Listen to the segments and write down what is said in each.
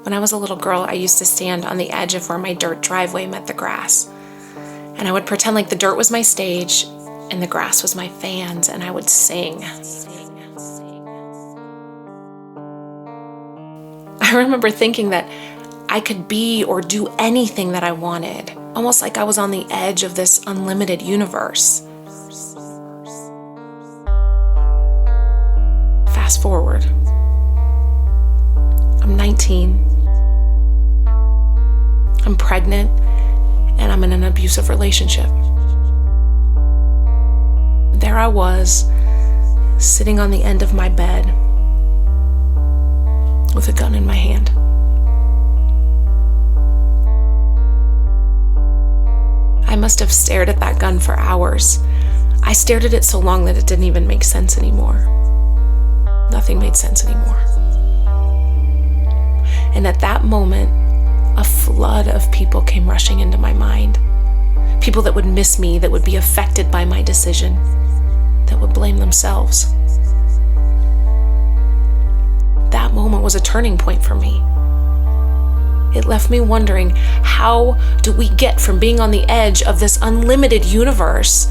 When I was a little girl, I used to stand on the edge of where my dirt driveway met the grass. And I would pretend like the dirt was my stage and the grass was my fans, and I would sing. I remember thinking that I could be or do anything that I wanted, almost like I was on the edge of this unlimited universe. Fast forward. I'm 19. I'm pregnant, and I'm in an abusive relationship. There I was, sitting on the end of my bed with a gun in my hand. I must have stared at that gun for hours. I stared at it so long that it didn't even make sense anymore. Nothing made sense anymore. And at that moment, a flood of people came rushing into my mind. People that would miss me, that would be affected by my decision, that would blame themselves. That moment was a turning point for me. It left me wondering, how do we get from being on the edge of this unlimited universe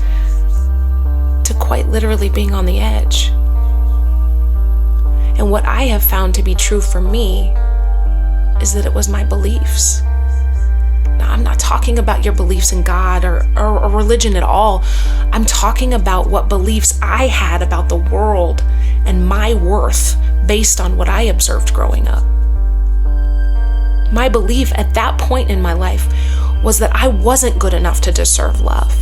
to quite literally being on the edge? And what I have found to be true for me is that it was my beliefs. Now, I'm not talking about your beliefs in God or religion at all. I'm talking about what beliefs I had about the world and my worth based on what I observed growing up. My belief at that point in my life was that I wasn't good enough to deserve love,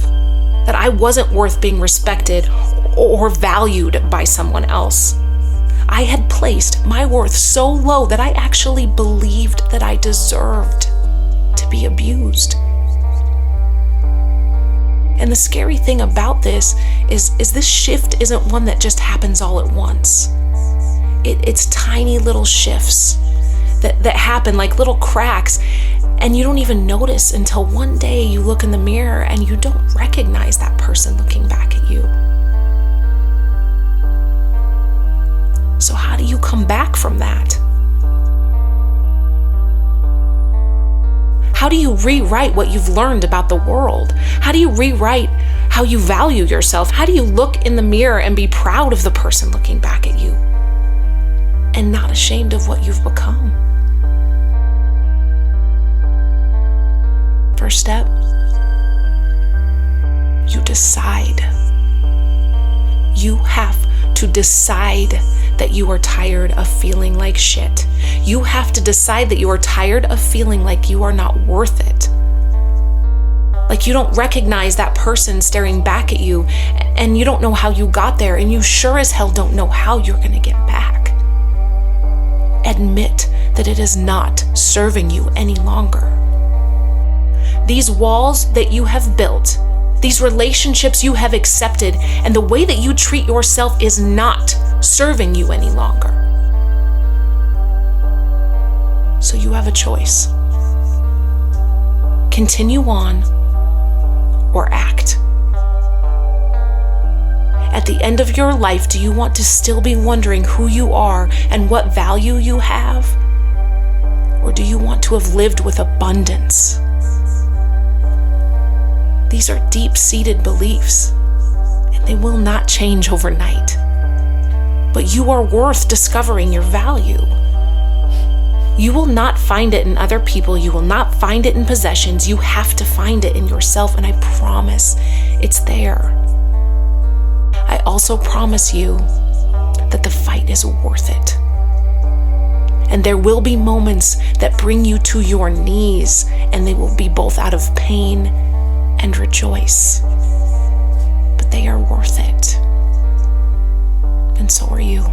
that I wasn't worth being respected or valued by someone else. I had placed my worth so low that I actually believed that I deserved to be abused. And the scary thing about this is this shift isn't one that just happens all at once. It's tiny little shifts that happen like little cracks, and you don't even notice until one day you look in the mirror and you don't recognize that person looking back at you. So how do you come back from that? How do you rewrite what you've learned about the world? How do you rewrite how you value yourself? How do you look in the mirror and be proud of the person looking back at you and not ashamed of what you've become? First step, you decide. You have to decide that you are tired of feeling like shit. You have to decide that you are tired of feeling like you are not worth it. Like you don't recognize that person staring back at you, and you don't know how you got there, and you sure as hell don't know how you're gonna get back. Admit that it is not serving you any longer. These walls that you have built, these relationships you have accepted, and the way that you treat yourself is not serving you any longer. So you have a choice. Continue on or act. At the end of your life, do you want to still be wondering who you are and what value you have? Or do you want to have lived with abundance? These are deep-seated beliefs, and they will not change overnight. But you are worth discovering your value. You will not find it in other people. You will not find it in possessions. You have to find it in yourself, and I promise it's there. I also promise you that the fight is worth it. And there will be moments that bring you to your knees, and they will be both out of pain and rejoice. But they are worth it. And so are you.